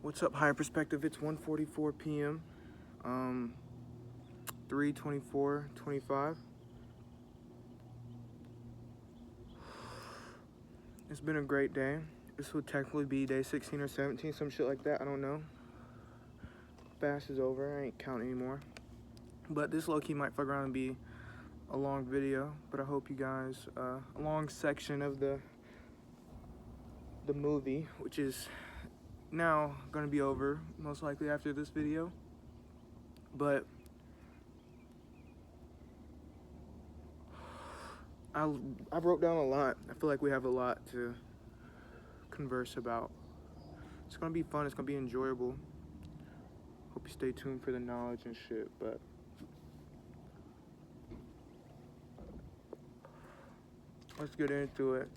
What's up, Higher Perspective? It's 1:44 p.m. 3:24:25. It's been a great day. This would technically be day 16 or 17, some shit like that. I don't know. Fast is over. I ain't counting anymore. But this low-key might fuck around and be a long video. But I hope you guys, a long section of the movie, which is now gonna be over, most likely after this video. But I wrote down a lot. I feel like we have a lot to converse about. It's gonna be fun. It's gonna be enjoyable. Hope you stay tuned for the knowledge and shit. But let's get into it.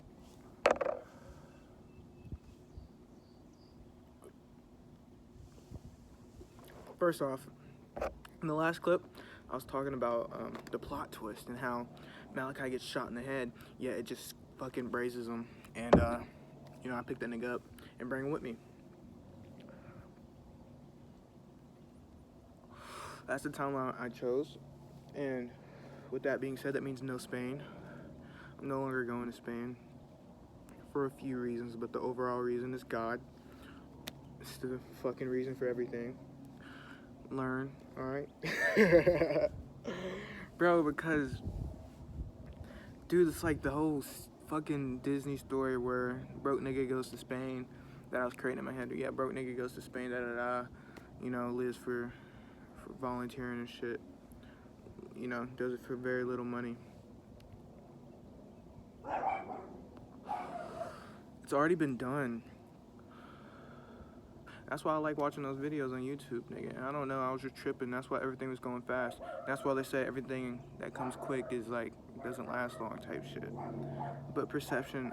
First off, in the last clip, I was talking about the plot twist and how Malachi gets shot in the head. Yeah, it just fucking braces him. And, I picked that nigga up and bring him with me. That's the timeline I chose. And with that being said, that means no Spain. I'm no longer going to Spain for a few reasons, but the overall reason is God. It's the fucking reason for everything. Learn, alright? Bro, because, dude, it's like the whole fucking Disney story where broke nigga goes to Spain that I was creating in my head. Yeah, broke nigga goes to Spain, lives for volunteering and shit. Does it for very little money. It's already been done. That's why I like watching those videos on YouTube, nigga. I don't know, I was just tripping. That's why everything was going fast. That's why they say everything that comes quick is like, doesn't last long type shit. But perception,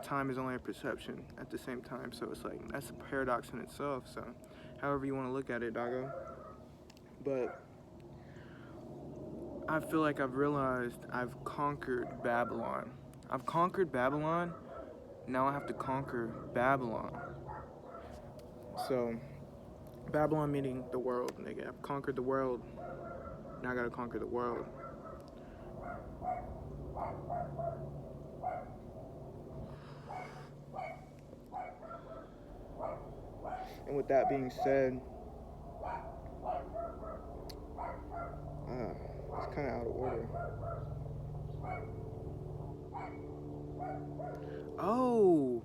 time is only a perception at the same time. So it's like, that's a paradox in itself. So however you want to look at it, doggo. But I feel like I've realized I've conquered Babylon. I've conquered Babylon. Now I have to conquer Babylon. So, Babylon meaning the world, nigga. I've conquered the world. Now I gotta conquer the world. And with that being said, it's kind of out of order. Oh,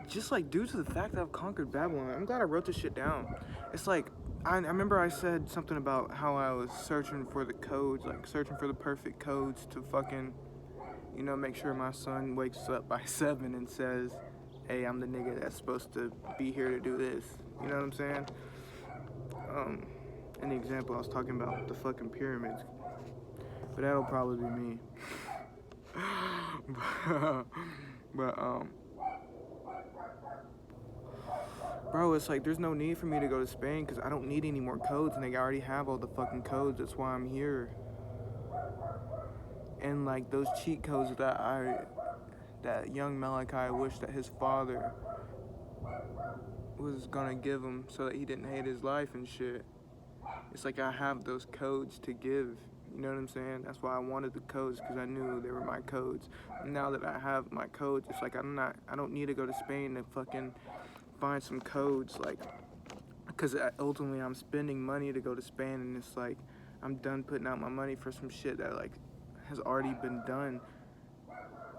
just like due to the fact that I've conquered Babylon, I'm glad I wrote this shit down. It's like, I remember I said something about how I was searching for the codes, like searching for the perfect codes to fucking, make sure my son wakes up by 7 and says, hey, I'm the nigga that's supposed to be here to do this. You know what I'm saying? In the example, I was talking about the fucking pyramids. But that'll probably be me. but, bro, it's like there's no need for me to go to Spain because I don't need any more codes, and I already have all the fucking codes. That's why I'm here. And like those cheat codes that young Malachi wished that his father was gonna give him so that he didn't hate his life and shit. It's like I have those codes to give. You know what I'm saying? That's why I wanted the codes, because I knew they were my codes. And now that I have my codes, it's like I don't need to go to Spain to fucking find some codes, like, because ultimately I'm spending money to go to Spain, and it's like I'm done putting out my money for some shit that like has already been done.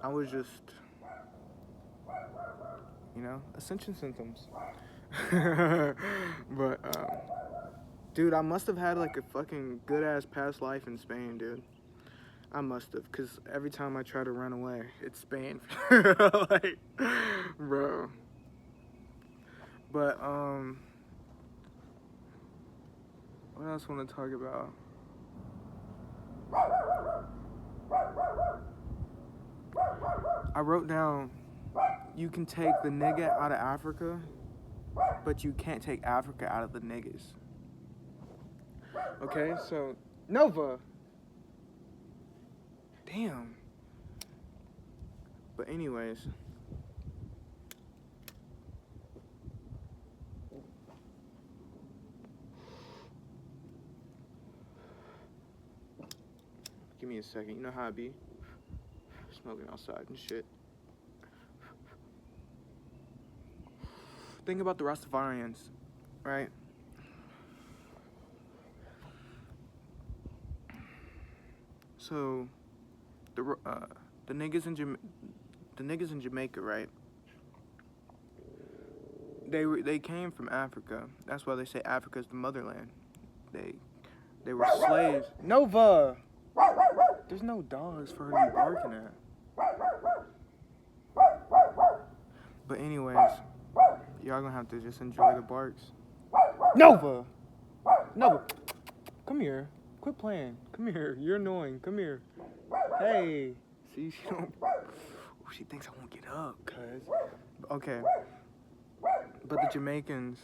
I was just, ascension symptoms. But dude, I must have had like a fucking good ass past life in Spain, dude. I must have, because every time I try to run away, it's Spain. Like, bro. But, what else I want to talk about? I wrote down, you can take the nigga out of Africa, but you can't take Africa out of the niggas. Okay, so, Nova. Damn. But anyways. Give me a second. You know how I be? Smoking outside and shit. Think about the Rastafarians, right? So, the niggas in Jamaica, right? They came from Africa. That's why they say Africa's the motherland. They were slaves. Nova! There's no dogs for her to be barking at. But anyways, y'all gonna have to just enjoy the barks. Nova! Nova! Come here. Quit playing. Come here. You're annoying. Come here. Hey. See, she don't... She thinks I won't get up, cuz. Okay. But the Jamaicans...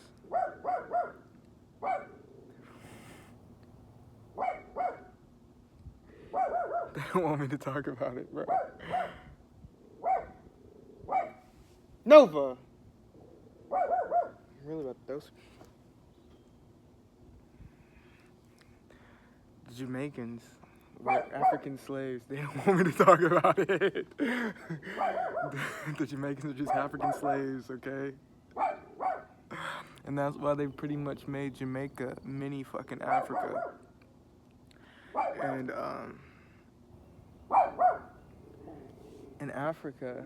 They don't want me to talk about it, bro. Nova! Really about those... The Jamaicans were African slaves. They don't want me to talk about it. The Jamaicans are just African slaves, okay? And that's why they pretty much made Jamaica mini fucking Africa. And, in Africa,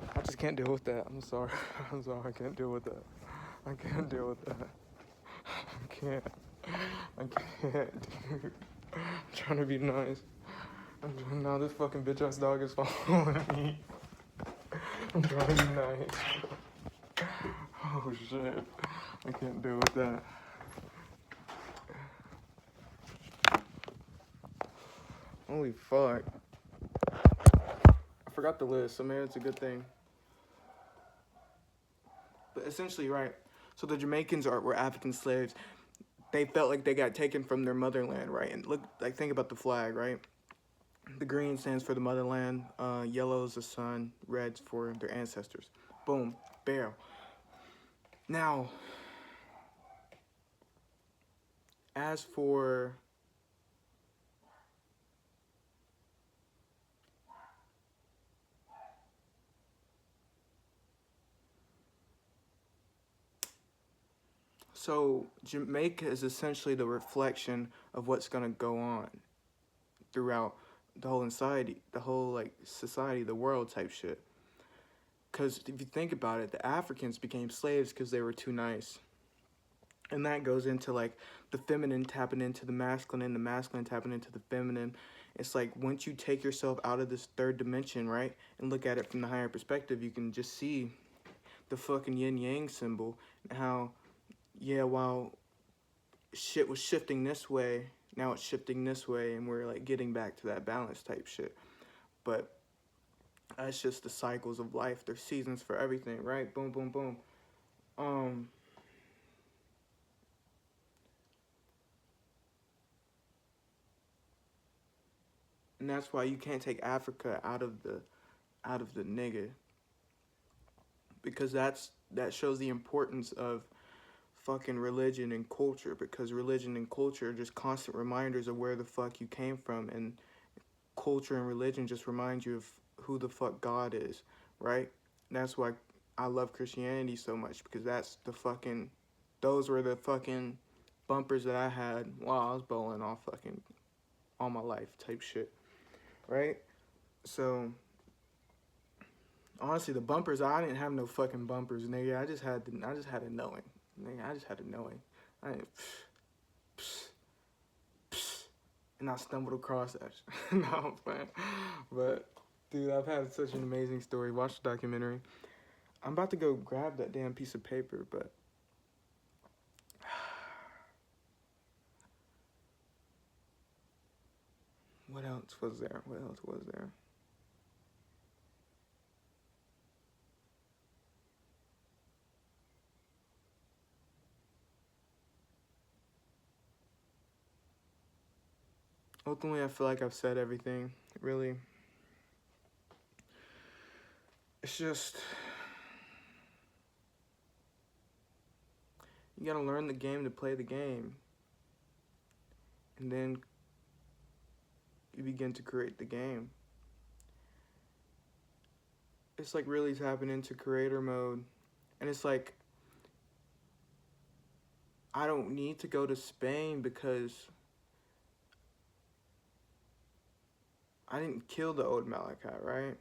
I just can't deal with that. I'm sorry. I'm sorry. I can't deal with that. I can't deal with that. I can't, dude. I'm trying to be nice. Now this fucking bitch ass dog is following me. I'm trying to be nice. Oh shit. I can't deal with that. Holy fuck. I forgot the list, so maybe it's a good thing. But essentially, right, so the Jamaicans were African slaves. They felt like they got taken from their motherland, right? And look, like, think about the flag, right? The green stands for the motherland, yellow is the sun, red's for their ancestors. Boom, bam. Now, as for so Jamaica is essentially the reflection of what's gonna go on throughout the whole society, the world type shit. Because if you think about it, the Africans became slaves because they were too nice. And that goes into, like, the feminine tapping into the masculine and the masculine tapping into the feminine. It's like, once you take yourself out of this third dimension, right, and look at it from the higher perspective, you can just see the fucking yin-yang symbol and how, yeah, while shit was shifting this way, now it's shifting this way, and we're, like, getting back to that balance type shit. But that's just the cycles of life. There's seasons for everything, right? Boom, boom, boom. And that's why you can't take Africa out of the nigga, because that shows the importance of fucking religion and culture, because religion and culture are just constant reminders of where the fuck you came from, and culture and religion just remind you of who the fuck God is, right? And that's why I love Christianity so much, because those were the fucking bumpers that I had while I was bowling all my life type shit. Right? So, honestly, the bumpers, I didn't have no fucking bumpers, nigga. I just had a knowing. Nigga, I just had a knowing. And I stumbled across that. No, I'm playing. But, dude, I've had such an amazing story. Watch the documentary. I'm about to go grab that damn piece of paper, but... What else was there? Ultimately, I feel like I've said everything, really. it's just, you gotta learn the game to play the game. And then you begin to create the game. It's like really tapping into creator mode. And it's like, I don't need to go to Spain because I didn't kill the old Malachi, right?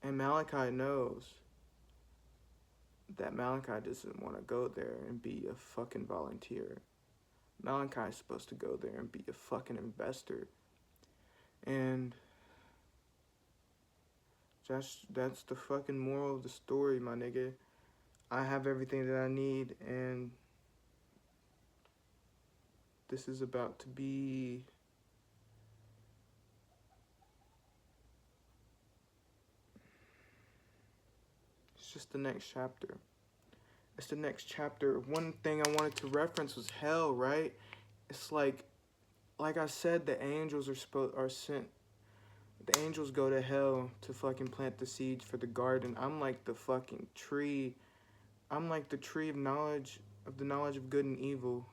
And Malachi knows that Malachi doesn't want to go there and be a fucking volunteer. Malachi's supposed to go there and be a fucking investor. And that's the fucking moral of the story, my nigga. I have everything that I need, and this is about to be it's just the next chapter. It's the next chapter. One thing I wanted to reference was hell, right? It's like I said, the angels are sent. The angels go to hell to fucking plant the seeds for the garden. I'm like the fucking tree. I'm like the tree of knowledge, of the knowledge of good and evil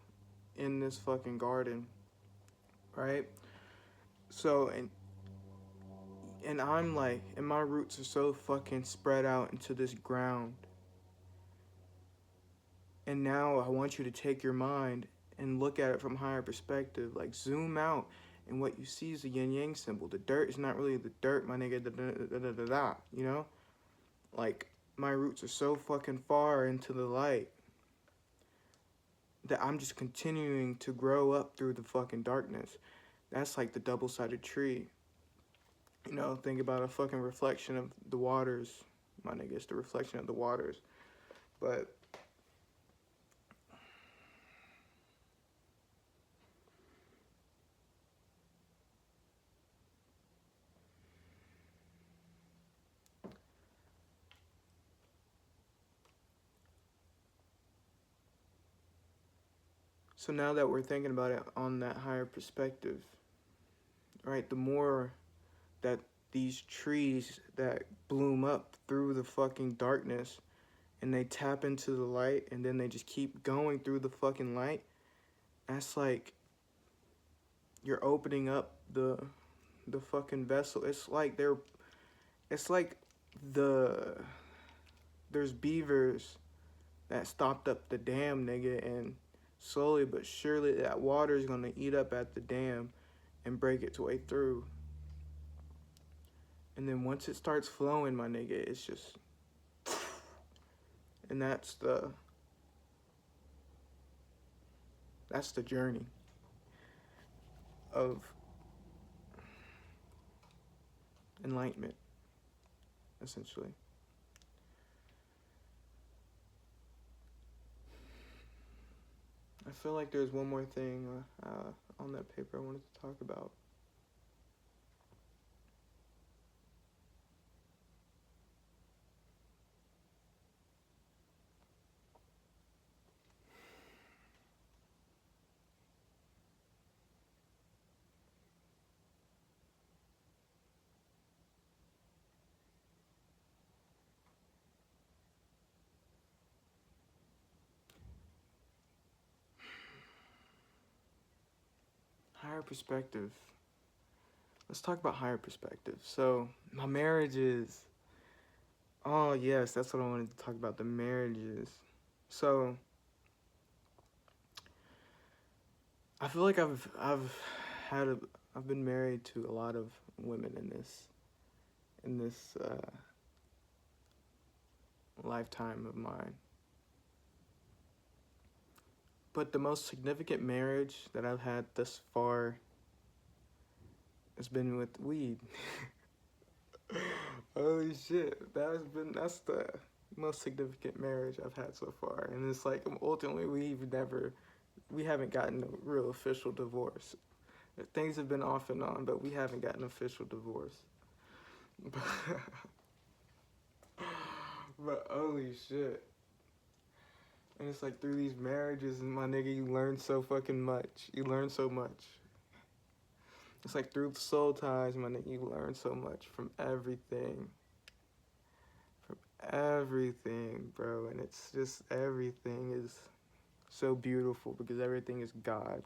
in this fucking garden, right? So, and I'm like, and my roots are so fucking spread out into this ground. And now I want you to take your mind and look at it from a higher perspective. Like, zoom out, and what you see is a yin-yang symbol. The dirt is not really the dirt, my nigga, you know? Like, my roots are so fucking far into the light that I'm just continuing to grow up through the fucking darkness. That's like the double-sided tree. You know, think about a fucking reflection of the waters, my nigga. It's the reflection of the waters. But so now that we're thinking about it on that higher perspective, right, the more that these trees that bloom up through the fucking darkness and they tap into the light and then they just keep going through the fucking light, that's like you're opening up the fucking vessel. It's like there's beavers that stopped up the dam, nigga, and slowly but surely that water is gonna eat up at the dam and break its way through. And then once it starts flowing, my nigga, it's just, and that's the journey of enlightenment, essentially. I feel like there's one more thing on that paper I wanted to talk about. Higher perspective. Let's talk about higher perspective. So, my marriages. Oh, yes, that's what I wanted to talk about, the marriages. So, I feel like I've been married to a lot of women in this lifetime of mine. But the most significant marriage that I've had thus far has been with weed. Holy shit, that's the most significant marriage I've had so far. And it's like, ultimately, we haven't gotten a real official divorce. Things have been off and on, but we haven't gotten an official divorce. But holy shit. And it's like, through these marriages, and my nigga, you learn so fucking much. You learn so much. It's like through the soul ties, my nigga, you learn so much from everything. From everything, bro. And it's just everything is so beautiful because everything is God.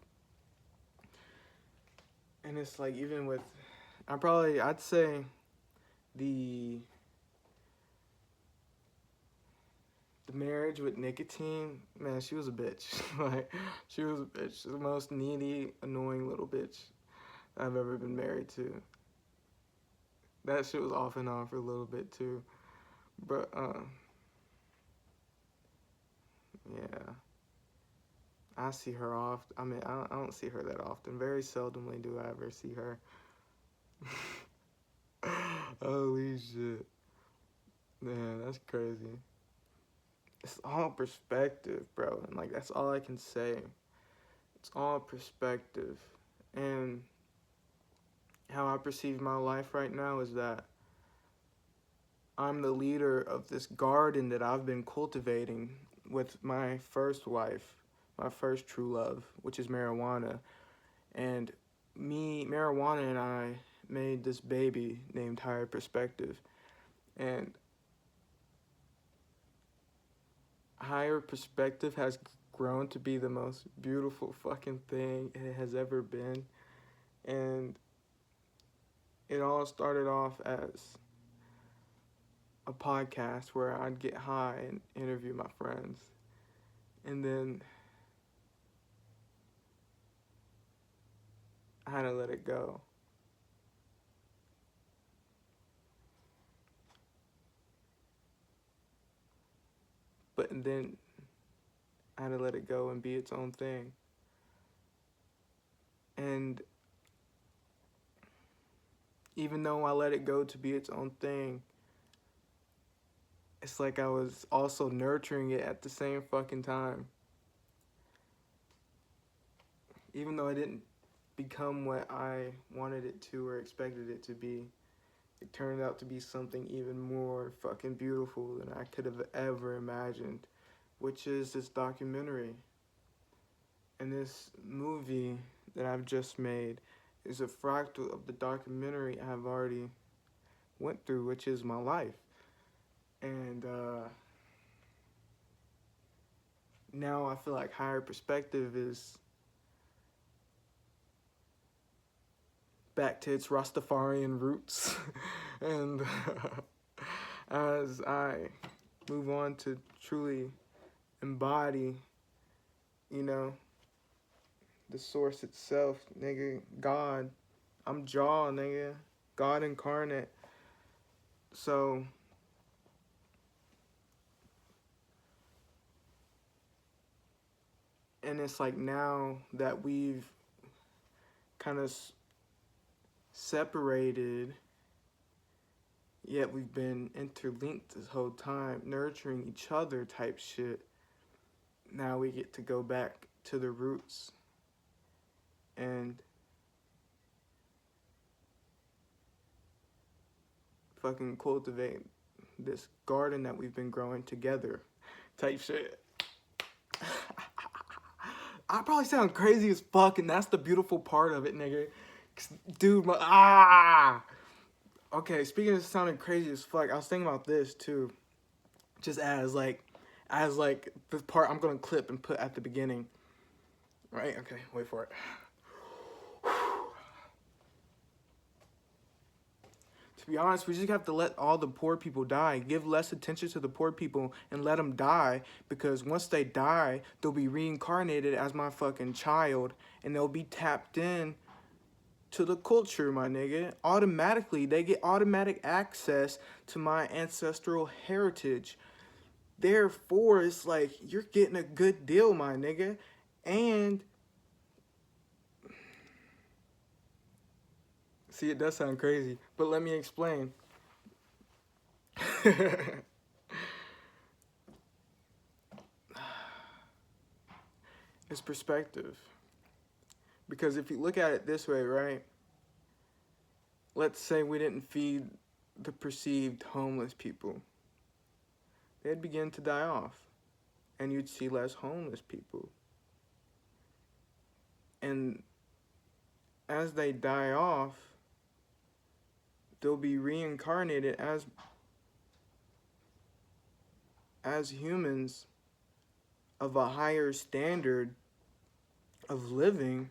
And it's like even with I'd say the marriage with nicotine, man, she was a bitch. Like, she was a bitch. The most needy, annoying little bitch I've ever been married to. That shit was off and on for a little bit too. But yeah. I see her often. I mean, I don't see her that often. Very seldomly do I ever see her. Holy shit. Man, that's crazy. It's all perspective, bro. And like, that's all I can say. It's all perspective. And how I perceive my life right now is that I'm the leader of this garden that I've been cultivating with my first wife, my first true love, which is marijuana. And marijuana and I made this baby named Higher Perspective. And Higher Perspective has grown to be the most beautiful fucking thing it has ever been. And it all started off as a podcast where I'd get high and interview my friends. And then I had to let it go. But then I had to let it go and be its own thing. And even though I let it go to be its own thing, it's like I was also nurturing it at the same fucking time. Even though I didn't become what I wanted it to or expected it to be, it turned out to be something even more fucking beautiful than I could have ever imagined, which is this documentary. And this movie that I've just made is a fractal of the documentary I've already went through, which is my life. And now I feel like Higher Perspective is back to its Rastafarian roots. And as I move on to truly embody, you know, the source itself, nigga, God. I'm Jah, nigga. God incarnate. So and it's like now that we've kind of separated, yet we've been interlinked this whole time, nurturing each other type shit. Now we get to go back to the roots and fucking cultivate this garden that we've been growing together type shit. I probably sound crazy as fuck, and that's the beautiful part of it, nigga. Dude, Okay, speaking of sounding crazy as fuck, I was thinking about this too. Just as like the part I'm gonna clip and put at the beginning. Right? Okay, wait for it. To be honest, we just have to let all the poor people die. Give less attention to the poor people and let them die, because once they die, they'll be reincarnated as my fucking child and they'll be tapped in to the culture, my nigga. Automatically, they get automatic access to my ancestral heritage. Therefore, it's like you're getting a good deal, my nigga. And see, it does sound crazy, but let me explain. It's perspective. Because if you look at it this way, right? Let's say we didn't feed the perceived homeless people. They'd begin to die off, and you'd see less homeless people. And as they die off, they'll be reincarnated as humans of a higher standard of living.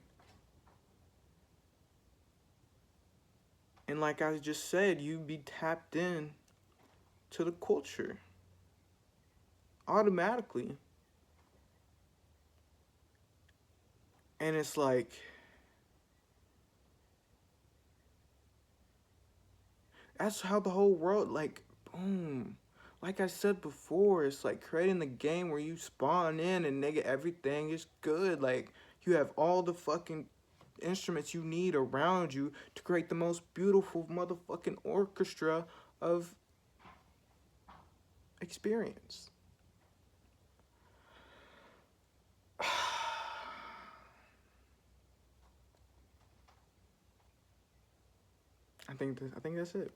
And like I just said, you'd be tapped in to the culture automatically. And it's like, that's how the whole world, like, boom. Like I said before, it's like creating the game where you spawn in and nigga, everything is good. Like, you have all the fucking instruments you need around you to create the most beautiful motherfucking orchestra of experience. I think that's it.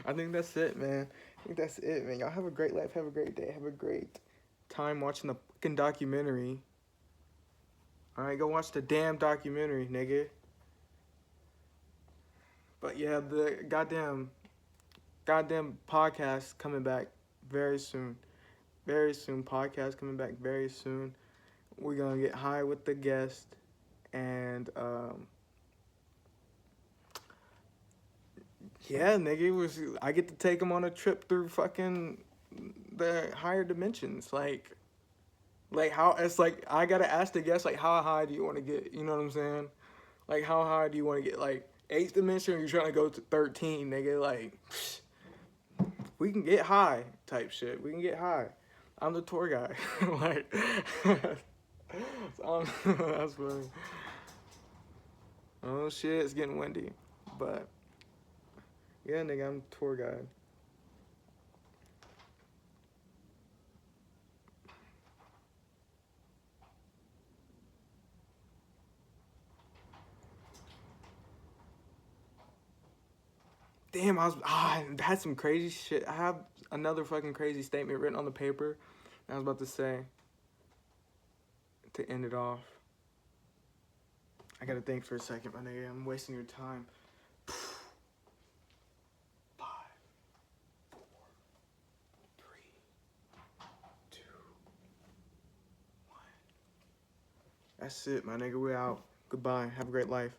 I think that's it, man. I think that's it, man. Y'all have a great life. Have a great day. Have a great time watching the fucking documentary. All right, go watch the damn documentary, nigga. But yeah, the goddamn podcast coming back very soon. Very soon. Podcast coming back very soon. We're gonna get high with the guest, and yeah, nigga, I get to take him on a trip through fucking the higher dimensions. Like how it's like I gotta ask the guest, like, how high do you want to get? You know what I'm saying? Like, how high do you want to get? Like, 8th dimension, or you trying to go to 13, nigga? Like, we can get high type shit. We can get high. I'm the tour guy. Like, that's funny. Oh shit, it's getting windy. But yeah, nigga, I'm the tour guide. Damn, I had some crazy shit. I have another fucking crazy statement written on the paper I was about to say to end it off. I gotta think for a second, my nigga. I'm wasting your time. 5, 4, 3, 2, 1. That's it, my nigga. We out. Goodbye. Have a great life.